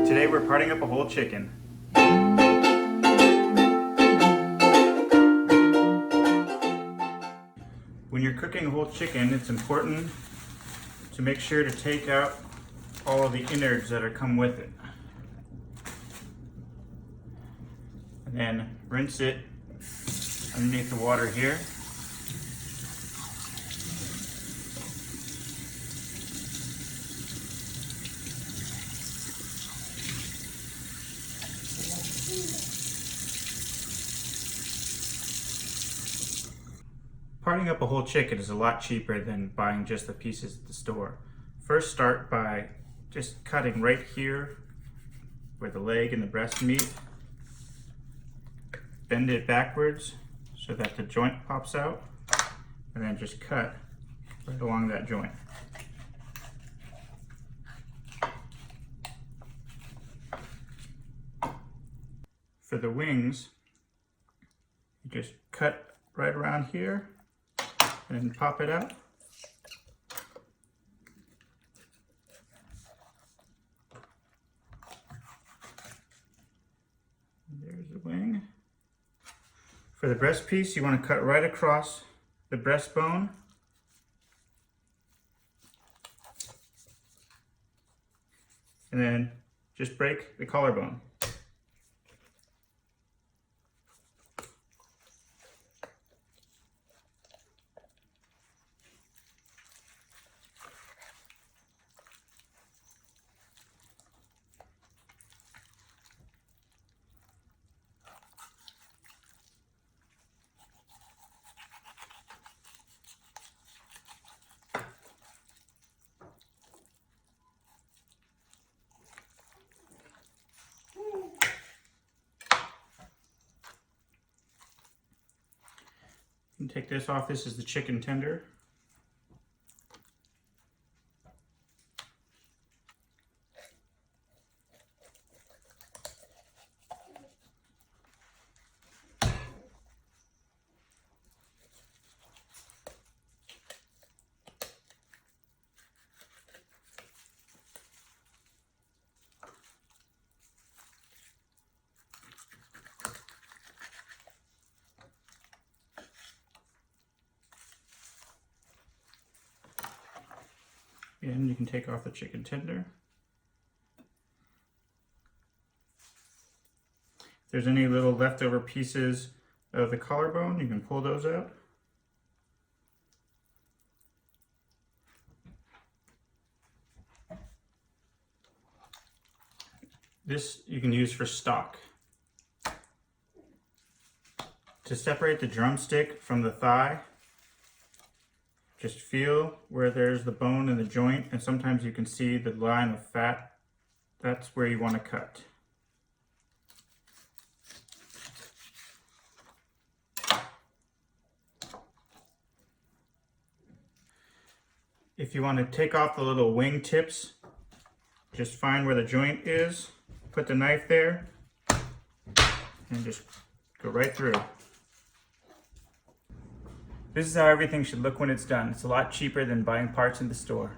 Today we're parting up a whole chicken. When you're cooking a whole chicken, it's important to make sure to take out all of the innards that come with it. And then rinse it underneath the water here. Parting up a whole chicken is a lot cheaper than buying just the pieces at the store. First, start by just cutting right here where the leg and the breast meet. Bend it backwards so that the joint pops out, and then just cut right along that joint. For the wings, you just cut right around here and then pop it out. There's the wing. For the breast piece, you want to cut right across the breastbone. And then just break the collarbone. And take this off. This is the chicken tender. And you can take off the chicken tender. If there's any little leftover pieces of the collarbone, you can pull those out. This you can use for stock. To separate the drumstick from the thigh, just feel where there's the bone in the joint, and sometimes you can see the line of fat. That's where you want to cut. If you want to take off the little wing tips, just find where the joint is, put the knife there, and just go right through. This is how everything should look when it's done. It's a lot cheaper than buying parts in the store.